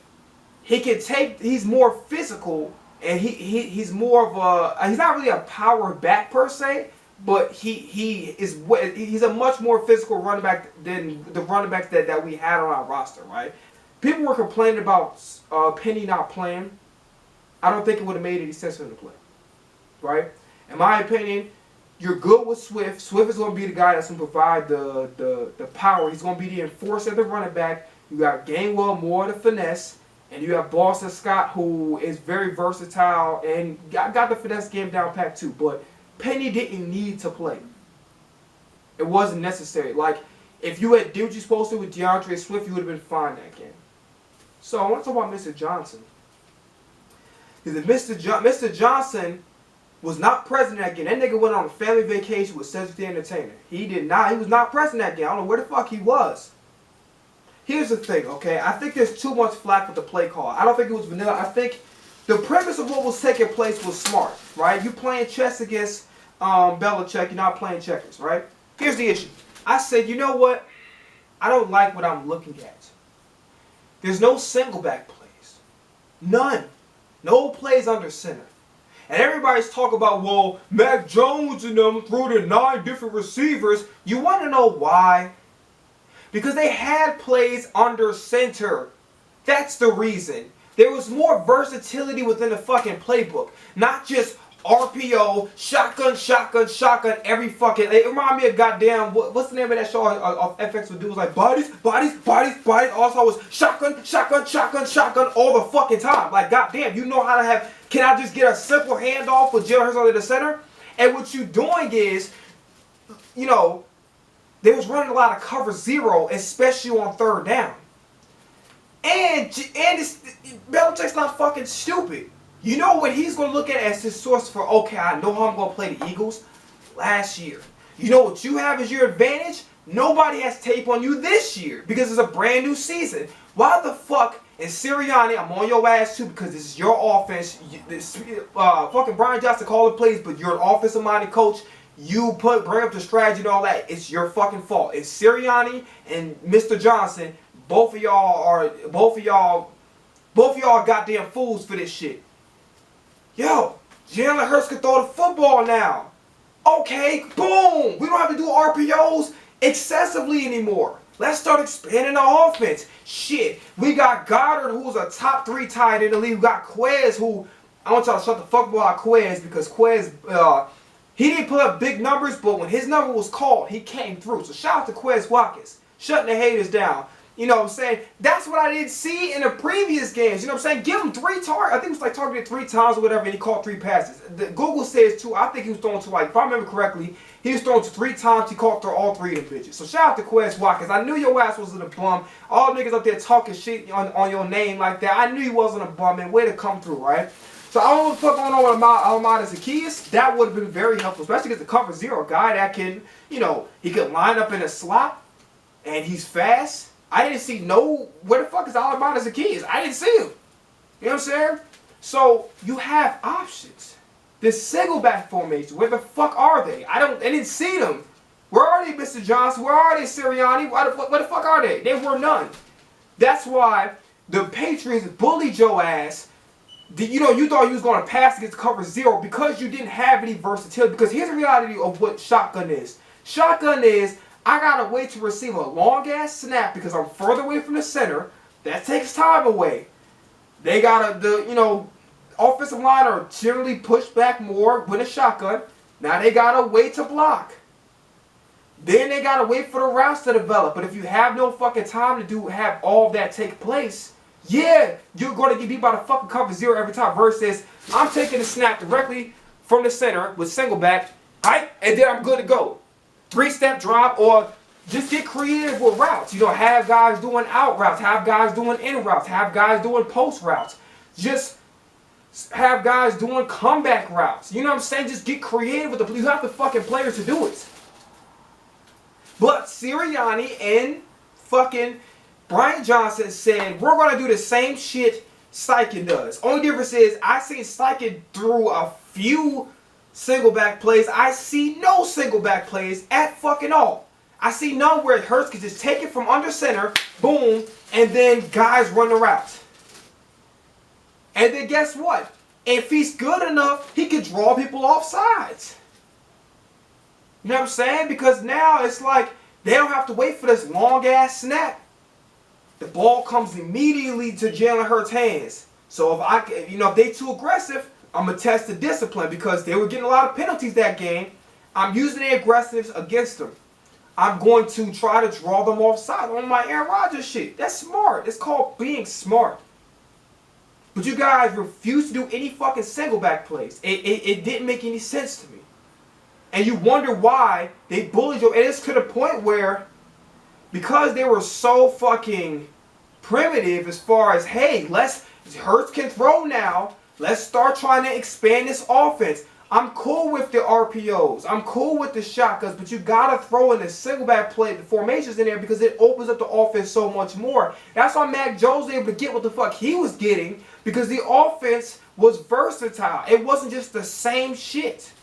[SPEAKER 1] he can take. He's more physical, and he's more of a. He's not really a power back per se, but he's a much more physical running back than the running backs that we had on our roster, right? People were complaining about Penny not playing. I don't think it would have made any sense for him to play, right? In my opinion, you're good with Swift. Swift is going to be the guy that's going to provide the power. He's going to be the enforcer of the running back. You got Gainwell, more the finesse. And you have Boston Scott, who is very versatile and got the finesse game down pat too. But Penny didn't need to play. It wasn't necessary. Like, if you had did what you're supposed to with DeAndre Swift, you would have been fine that game. So I want to talk about Mr. Johnson. Because Mr. Johnson was not present that game. That nigga went on a family vacation with Cedric the Entertainer. He was not present that game. I don't know where the fuck he was. Here's the thing, okay? I think there's too much flack with the play call. I don't think it was vanilla. I think the premise of what was taking place was smart, right? You playing chess against Belichick. You're not playing checkers, right? Here's the issue. I said, you know what? I don't like what I'm looking at. There's no single back plays. None. No plays under center. And everybody's talking about, well, Mac Jones and them threw to 9 different receivers. You want to know why? Because they had plays under center. That's the reason. There was more versatility within the fucking playbook. Not just RPO, shotgun, shotgun, shotgun, every fucking... It reminded me of goddamn... What's the name of that show of FX would do? It was like bodies, bodies, bodies, bodies. Also, it was shotgun, shotgun, shotgun, shotgun all the fucking time. Like, goddamn, you know how to have... Can I just get a simple handoff with Jalen Hurts under the center? And what you're doing is, they was running a lot of cover zero, especially on third down. And Belichick's not fucking stupid. You know what he's going to look at as his source for, okay, I know how I'm going to play the Eagles last year. You know what you have as your advantage? Nobody has tape on you this year because it's a brand new season. Why the fuck, and Sirianni, I'm on your ass too because this is your offense. Fucking Brian Johnson called the plays, but you're an offensive-minded coach. You bring up the strategy and all that. It's your fucking fault. It's Sirianni and Mr. Johnson. Both of y'all goddamn fools for this shit. Yo, Jalen Hurts can throw the football now. Okay, boom. We don't have to do RPOs excessively anymore. Let's start expanding the offense. Shit, we got Goddard, who's a top 3 tight end in the league. We got Quez, who I want y'all to shut the fuck about Quez because Quez, he didn't put up big numbers, but when his number was called, he came through. So shout out to Quez Watkins, shutting the haters down. You know what I'm saying? That's what I didn't see in the previous games. You know what I'm saying? Give him 3 targets. I think it was like targeted 3 times or whatever, and he caught 3 passes. Google says 2. I think he was throwing to, like, if I remember correctly, he was throwing to 3 times. He caught through all 3 of them bitches. So shout out to Quez Watkins. I knew your ass wasn't a bum. All niggas up there talking shit on your name like that. I knew you wasn't a bum, man. Way to come through, right? So I don't know what the fuck going on with Lmao Zacchaeus. That would have been very helpful, especially against the cover zero guy that can, you know, he could line up in a slot and he's fast. I didn't see where the fuck is Lmao Zacchaeus? I didn't see him. You know what I'm saying? So you have options. This single back formation, where the fuck are they? I didn't see them. Where are they, Mr. Johnson? Where are they, Sirianni? Where the fuck are they? They were none. That's why the Patriots bullied your ass. You know, you thought you was going to pass against cover zero because you didn't have any versatility. Because here's the reality of what shotgun is. Shotgun is, I got to wait to receive a long-ass snap because I'm further away from the center. That takes time away. They got to, you know, offensive line are generally pushed back more with a shotgun. Now they got to wait to block. Then they got to wait for the routes to develop. But if you have no fucking time to have all of that take place, yeah, you're going to get beat by the fucking cover zero every time. Versus, I'm taking the snap directly from the center with single back, right? And then I'm good to go. 3-step drop, or just get creative with routes. You know, have guys doing out routes, have guys doing in routes, have guys doing post routes. Just have guys doing comeback routes. You know what I'm saying? Just get creative with you have the fucking players to do it. But Sirianni and fucking Brian Johnson said, we're going to do the same shit Steichen does. Only difference is, I seen Steichen through a few single back plays. I see no single back plays at fucking all. I see none where Hurts can just take it from under center, boom, and then guys run the route. And then guess what? If he's good enough, he can draw people off sides. You know what I'm saying? Because now it's like they don't have to wait for this long-ass snap. The ball comes immediately to Jalen Hurts' hands. So if they too aggressive, I'm going to test the discipline because they were getting a lot of penalties that game. I'm using the aggressives against them. I'm going to try to draw them off side on my Aaron Rodgers shit. That's smart. It's called being smart. But you guys refuse to do any fucking single back plays. It didn't make any sense to me. And you wonder why they bullied you. And it's to the point where, because they were so fucking primitive as far as, hey, Hurts can throw now. Let's start trying to expand this offense. I'm cool with the RPOs. I'm cool with the shotguns, but you got to throw in the single back play, the formations in there, because it opens up the offense so much more. That's why Mac Jones was able to get what the fuck he was getting, because the offense was versatile. It wasn't just the same shit.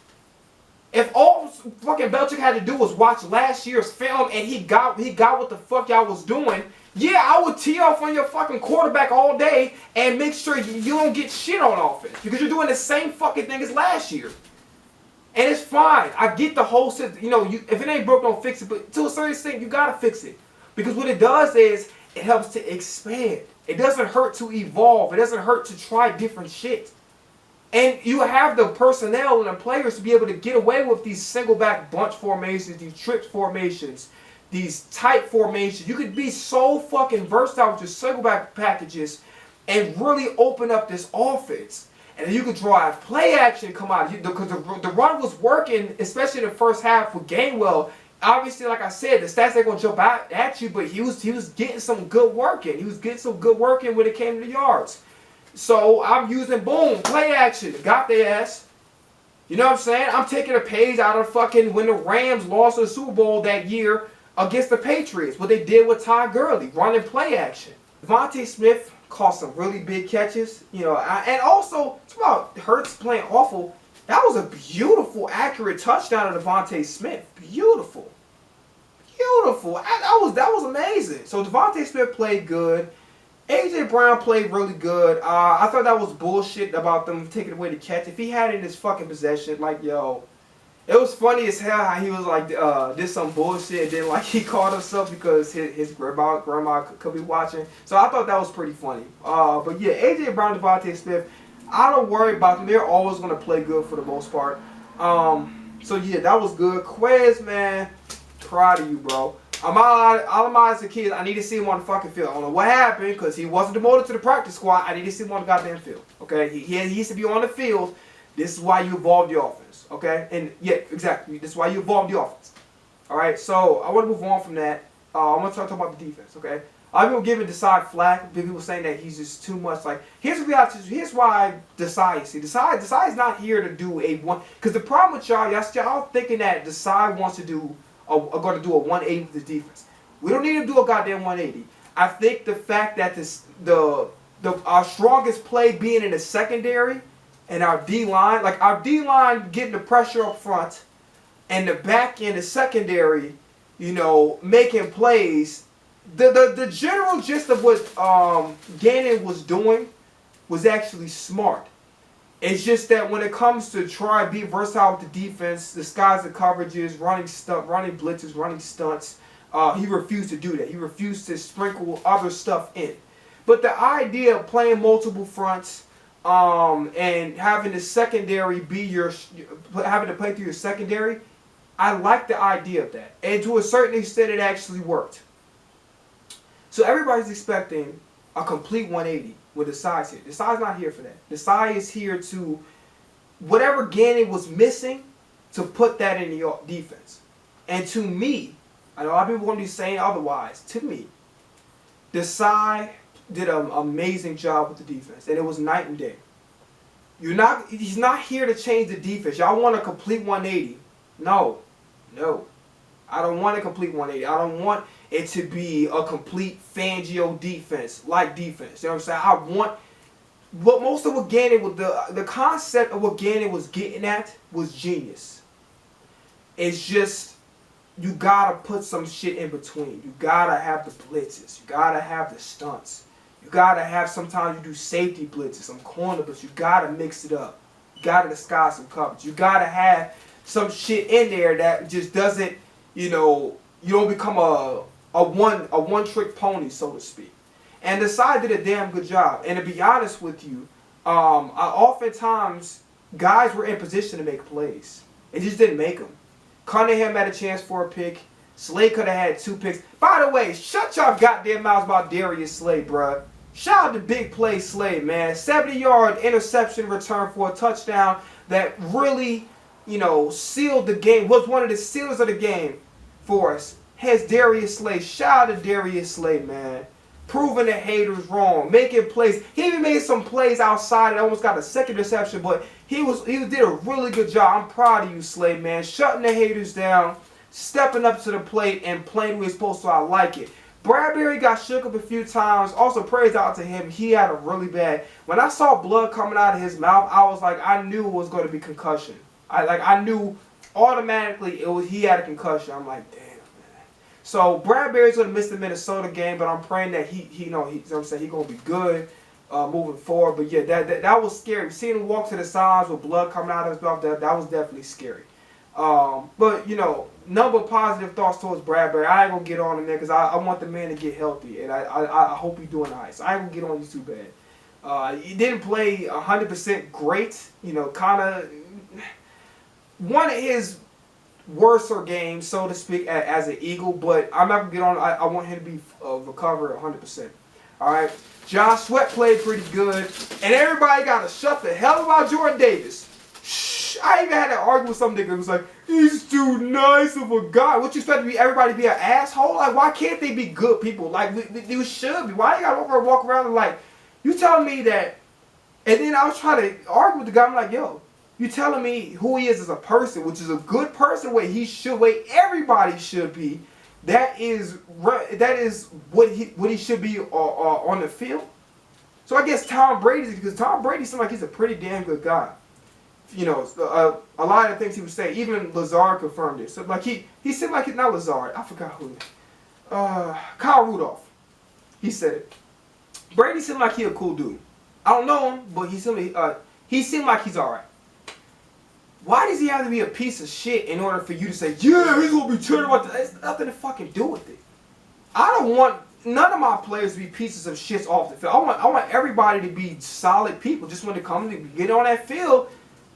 [SPEAKER 1] If all fucking Belichick had to do was watch last year's film and he got what the fuck y'all was doing, yeah, I would tee off on your fucking quarterback all day and make sure you don't get shit on offense because you're doing the same fucking thing as last year. And it's fine. I get the whole system. You know, if it ain't broke, don't fix it. But to a certain extent, you gotta fix it because what it does is it helps to expand. It doesn't hurt to evolve. It doesn't hurt to try different shit. And you have the personnel and the players to be able to get away with these single back bunch formations, these trips formations, these tight formations. You could be so fucking versatile with your single back packages and really open up this offense. And then you could drive play action come out. Because the run was working, especially in the first half with Gainwell. Obviously, like I said, the stats ain't going to jump out at you, but he was getting some good work in. He was getting some good work in when it came to the yards. So I'm using, boom, play action. Got their ass. You know what I'm saying? I'm taking a page out of fucking when the Rams lost the Super Bowl that year against the Patriots. What they did with Todd Gurley, running play action. Devontae Smith caught some really big catches. You know, and also, it's about Hurts playing awful. That was a beautiful, accurate touchdown of Devontae Smith. Beautiful. Beautiful. That was amazing. So Devontae Smith played good. A.J. Brown played really good. I thought that was bullshit about them taking away the catch. If he had it in his fucking possession, like, yo, it was funny as hell how he was like, did some bullshit, and then like he caught himself because his grandma could be watching. So I thought that was pretty funny. But yeah, A.J. Brown and Devontae Smith, I don't worry about them. They're always going to play good for the most part. So yeah, that was good. Quez, man, proud of you, bro. Lmao Zacchaeus, I need to see him on the fucking field. I don't know what happened because he wasn't demoted to the practice squad. I need to see him on the goddamn field. Okay, he needs to be on the field. This is why you evolved the offense. Okay, and yeah, exactly. This is why you evolved the offense. All right, so I want to move on from that. I want to talk about the defense. Okay, I've been giving Desai flack. People saying that he's just too much. Like, here's the reality. Here's why Desai. See, Desai is not here to do a one. Because the problem with y'all thinking that Desai wants to do, are going to do a 180 with the defense. We don't need to do a goddamn 180. I think the fact that our strongest play being in the secondary and our D-line, like our D-line getting the pressure up front, and the back end, the secondary, you know, making plays. The general gist of what Gannon was doing was actually smart. It's just that when it comes to try to be versatile with the defense, disguise the coverages, running blitzes, running stunts, he refused to do that. He refused to sprinkle other stuff in. But the idea of playing multiple fronts and having the secondary be having to play through your secondary, I like the idea of that. And to a certain extent, it actually worked. So everybody's expecting a complete 180 with Desai's here. Desai's not here for that. Desai is here to, whatever Gannon was missing, to put that in the defense. And to me, I know a lot of people want to be saying otherwise, to me, Desai did an amazing job with the defense. And it was night and day. He's not here to change the defense. Y'all want a complete 180. No. I don't want a complete 180. I don't want it to be a complete Fangio defense. You know what I'm saying? I want most of what Gannon was, the concept of what Gannon was getting at was genius. It's just, you gotta put some shit in between. You gotta have the blitzes. You gotta have the stunts. You gotta have, sometimes you do safety blitzes, some corner blitzes. You gotta mix it up. You gotta disguise some coverage. You gotta have some shit in there that just doesn't, you know, you don't become a one-trick pony, so to speak. And Desai did a damn good job. And to be honest with you, oftentimes guys were in position to make plays. It just didn't make them. Cunningham had a chance for a pick. Slade could have had 2 picks. By the way, shut y'all goddamn mouths about Darius Slade, bruh. Shout out to Big Play Slade, man. 70-yard interception return for a touchdown that really, you know, sealed the game. Was one of the sealers of the game for us. Has Darius Slade. Shout out to Darius Slade, man. Proving the haters wrong. Making plays. He even made some plays outside and almost got a second interception, but he did a really good job. I'm proud of you, Slade, man. Shutting the haters down, stepping up to the plate, and playing who he's supposed to. I like it. Bradbury got shook up a few times. Also, praise out to him. He had a really bad. When I saw blood coming out of his mouth, I was like, I knew it was going to be concussion. I knew automatically he had a concussion. I'm like, damn. So Bradbury's gonna miss the Minnesota game, but I'm praying that he's gonna be good moving forward. But yeah, that was scary. Seeing him walk to the sides with blood coming out of his mouth, that was definitely scary. But you know, number of positive thoughts towards Bradbury. I ain't gonna get on him there because I want the man to get healthy, and I hope he's doing alright. So I ain't gonna get on you too bad. He didn't play 100% great. You know, kind of one of his worser game, so to speak, as an Eagle, but I'm not gonna get on. I want him to be recover 100%. All right, Josh Sweat played pretty good, and everybody gotta shut the hell about Jordan Davis. Shh, I even had to argue with some nigga who was like, he's too nice of a guy. What you expect to be everybody to be an asshole? Like, why can't they be good people? Like we should be. Why you gotta walk around and like, you telling me that? And then I was trying to argue with the guy. I'm like, yo. You telling me who he is as a person, which is a good person, way everybody should be. That is what he should be on the field. So I guess Tom Brady, because Tom Brady seems like he's a pretty damn good guy. You know, a lot of the things he was saying, even Lazard confirmed it. So like he seemed like it's not Lazard. I forgot who. Kyle Rudolph. He said it. Brady seemed like he a cool dude. I don't know him, but he seemed like he's all right. Why does he have to be a piece of shit in order for you to say, yeah, he's going to be turning about that? It's nothing to fucking do with it. I don't want none of my players to be pieces of shits off the field. I want everybody to be solid people. Just when it comes to get on that field,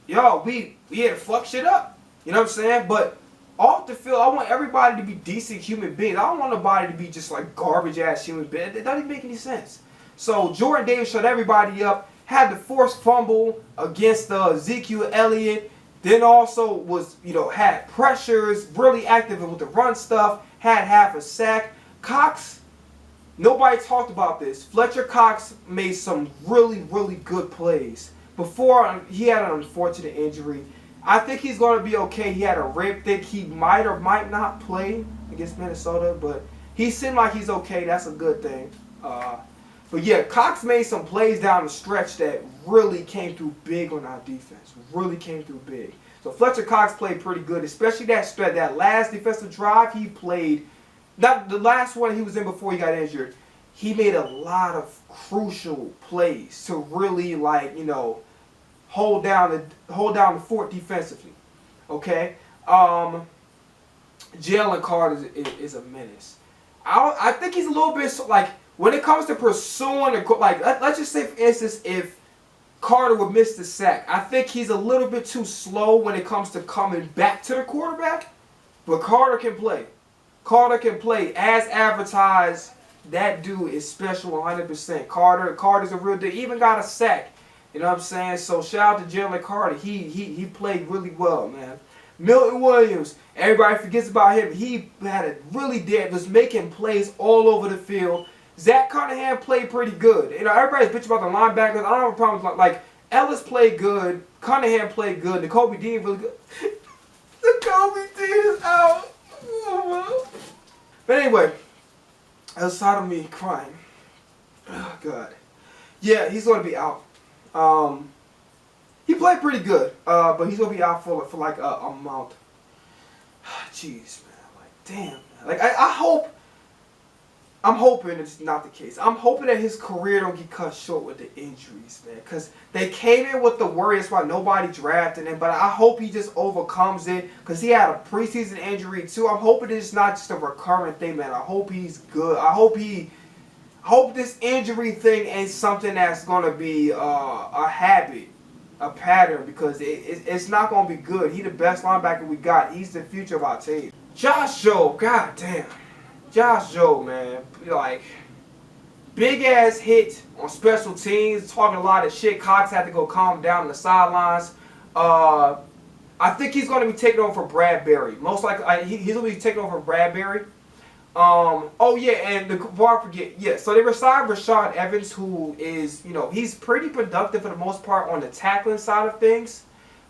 [SPEAKER 1] yo, we had to fuck shit up. You know what I'm saying? But off the field, I want everybody to be decent human beings. I don't want nobody to be just like garbage-ass human beings. It doesn't even make any sense. So Jordan Davis shut everybody up, had the forced fumble against Ezekiel Elliott. Then also was, you know, had pressures, really active with the run stuff, had half a sack. Cox, nobody talked about this. Fletcher Cox made some really, really good plays. Before he had an unfortunate injury. I think he's going to be okay. He had a rib. Think he might or might not play against Minnesota, but he seemed like he's okay. That's a good thing. But yeah, Cox made some plays down the stretch that really came through big on our defense. Really came through big. So Fletcher Cox played pretty good, especially that last defensive drive he played. Not the last one he was in before he got injured. He made a lot of crucial plays to really, like, you know, hold down the fort defensively. Okay, Jalen Carter is a menace. I think he's a little bit like when it comes to pursuing let's just say for instance if Carter would miss the sack, I think he's a little bit too slow when it comes to coming back to the quarterback. But Carter can play. Carter can play as advertised. That dude is special 100%. Carter's a real dude. He even got a sack. You know what I'm saying? So shout out to Jalen Carter. He played really well, man. Milton Williams, everybody forgets about him. He had a was making plays all over the field. Zach Cunningham played pretty good. You know, everybody's bitching about the linebackers. I don't have a problem with like Ellis played good, Cunningham played good, N'Kobe Dean really good. N'Kobe Dean is out. But anyway, outside of me crying, oh god, yeah, he's gonna be out. He played pretty good, but he's gonna be out for like a month. Jeez, man, like damn, man. Like I'm hoping it's not the case. I'm hoping that his career don't get cut short with the injuries, man, because they came in with the worry. That's why nobody drafted him. But I hope he just overcomes it, because he had a preseason injury too. I'm hoping it's not just a recurrent thing, man. I hope he's good. I hope this injury thing ain't something that's going to be a habit, a pattern, because it's not going to be good. He's the best linebacker we got. He's the future of our team. Josh Jobe, god damn. Josh Jobe, man. Like, big-ass hit on special teams, talking a lot of shit. Cox had to go calm down on the sidelines. I think he's going to be taking over for Bradbury. Most likely, he's going to be taking over for Bradbury. Oh yeah, and before I forget, yeah, so they resigned Rashaan Evans, who is, you know, he's pretty productive for the most part on the tackling side of things,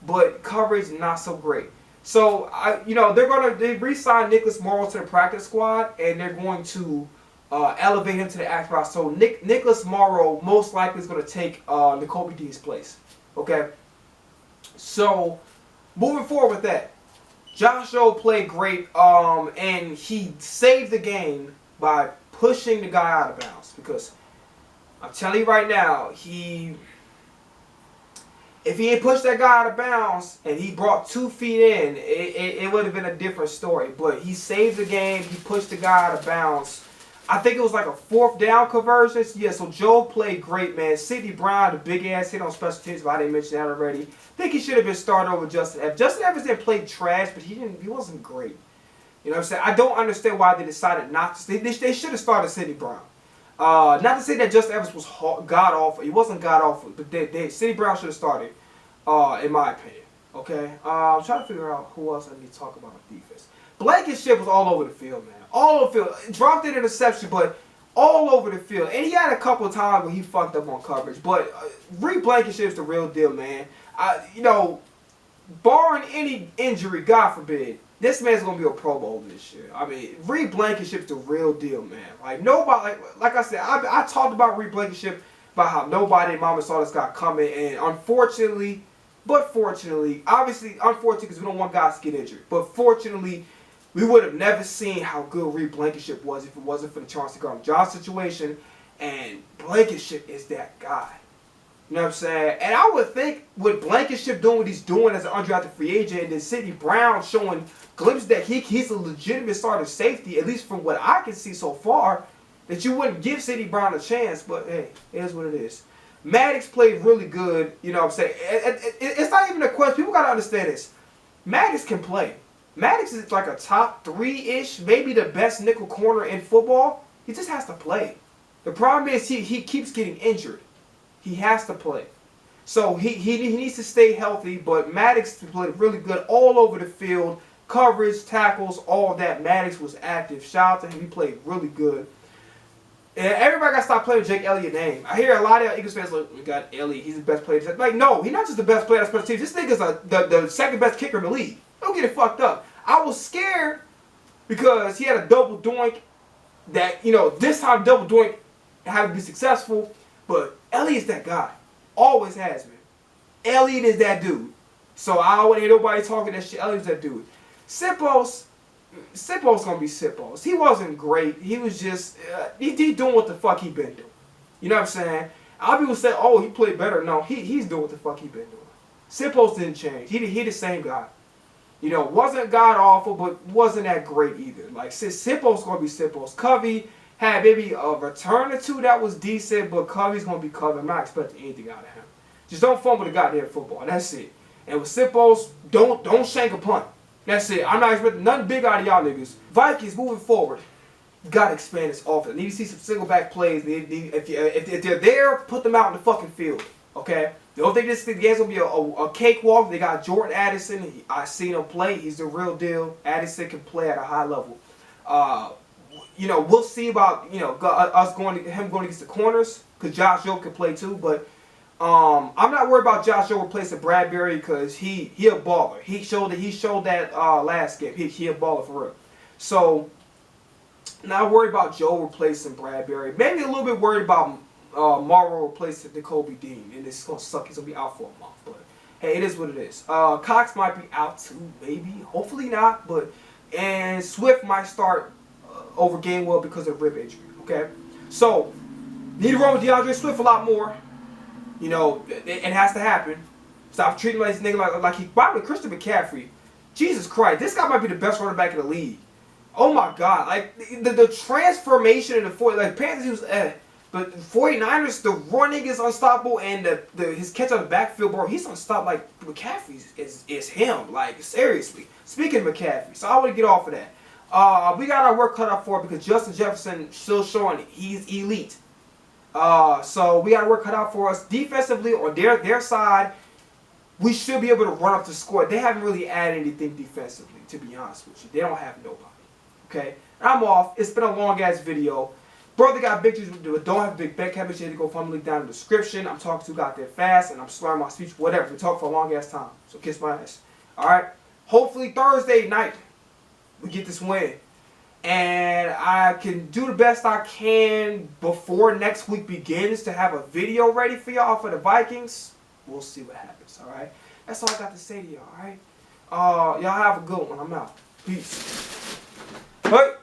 [SPEAKER 1] but coverage not so great. So they re-sign Nicholas Morrow to the practice squad, and they're going to elevate him to the active roster. So Nicholas Morrow most likely is going to take N'Kobe Dean's place. Okay, so moving forward with that. Josh Jobe played great, and he saved the game by pushing the guy out of bounds. Because I'm telling you right now, if he had pushed that guy out of bounds and he brought 2 feet in, it would have been a different story. But he saved the game. He pushed the guy out of bounds. I think it was like a 4th down conversion. Yeah, so Jobe played great, man. Sidney Brown, the big-ass hit on special teams, if I didn't mention that already. I think he should have been started over Justin Evans. Justin Evans didn't play trash, but he wasn't great. You know what I'm saying? I don't understand why they decided not to. They should have started Sidney Brown. Not to say that Justin Evans was god-awful. He wasn't god-awful, but Sidney Brown should have started, in my opinion. Okay? I'm trying to figure out who else I need to talk about on defense. Blankenship was all over the field, man. All over the field. Dropped an interception, but all over the field. And he had a couple of times where he fucked up on coverage. But Reed Blankenship's the real deal, man. Barring any injury, God forbid, this man's going to be a Pro Bowl this year. I mean, Reed Blankenship's the real deal, man. Like, nobody, like I said, I talked about Reed Blankenship, about how nobody in Mama saw this guy coming. And unfortunately, obviously, unfortunately, because we don't want guys to get injured. But fortunately, we would have never seen how good Reed Blankenship was if it wasn't for the Chauncey Gardner-Johnson situation. And Blankenship is that guy. You know what I'm saying? And I would think with Blankenship doing what he's doing as an undrafted free agent, and then Sidney Brown showing glimpses that he's a legitimate starting safety, at least from what I can see so far, that you wouldn't give Sidney Brown a chance. But hey, it is what it is. Maddox played really good. You know what I'm saying? It's not even a question. People got to understand this. Maddox can play. Maddox is like a top 3-ish, maybe the best nickel corner in football. He just has to play. The problem is he keeps getting injured. He has to play. So he needs to stay healthy, but Maddox played really good all over the field. Coverage, tackles, all of that. Maddox was active. Shout out to him. He played really good. And everybody got to stop playing Jake Elliott's name. I hear a lot of Eagles fans like, we got Elliott, he's the best player. Like, no, he's not just the best player on special teams. This nigga's the second best kicker in the league. Don't get it fucked up. I was scared because he had a double doink that, you know, this time double doink had to be successful. But Elliott's that guy. Always has been. Elliott is that dude. So I don't want to hear nobody talking that shit. Elliott's that dude. Sipos gonna be Sipos. He wasn't great. He was just he doing what the fuck he been doing. You know what I'm saying? A lot of people say, "Oh, he played better." No, he's doing what the fuck he been doing. Sipos didn't change. He the same guy. You know, wasn't god awful, but wasn't that great either. Like Sipos gonna be Sipos. Covey had maybe a return or two that was decent, but Covey's gonna be Covey. I'm not expecting anything out of him. Just don't fumble the goddamn football. That's it. And with Sipos, don't shank a punt. That's it. I'm not expecting nothing big out of y'all niggas. Vikings moving forward. You gotta expand this offense. Need to see some single back plays. If they're there, put them out in the fucking field. Okay? Don't think this game's gonna be a cakewalk. They got Jordan Addison. I seen him play. He's the real deal. Addison can play at a high level. You know, we'll see about him going against the corners because Josh Joe can play too. But I'm not worried about Josh Joe replacing Bradbury because he a baller. He showed that last game. He a baller for real. So not worried about Joe replacing Bradbury. Maybe a little bit worried about Morrow replacing Jacoby Dean, and it's gonna suck. He's gonna be out for a month, but hey, it is what it is. Cox might be out too, maybe. Hopefully not, and Swift might start over Gainwell because of rib injury. Okay, so need to run with DeAndre Swift a lot more. You know, it has to happen. Stop treating this nigga like he probably Christian McCaffrey. Jesus Christ, this guy might be the best running back in the league. Oh my God, like the transformation in the 40, like Panthers, he was but 49ers, the running is unstoppable, and his catch on the backfield, bro, he's unstoppable. Like McCaffrey is him. Like seriously. Speaking of McCaffrey, so I want to get off of that. We got our work cut out for it because Justin Jefferson still showing he's elite. So we got to work cut out for us defensively on their side. We should be able to run up the score. They haven't really added anything defensively, to be honest with you. They don't have nobody. Okay, I'm off. It's been a long ass video. Brother got big juice, don't have big bet cabbage. You need to go find the link down in the description. I'm talking too goddamn fast and I'm slurring my speech. Whatever. We talk for a long ass time. So kiss my ass. All right. Hopefully Thursday night we get this win. And I can do the best I can before next week begins to have a video ready for y'all for the Vikings. We'll see what happens, alright? That's all I got to say to y'all, alright? Y'all have a good one. I'm out. Peace. Bye.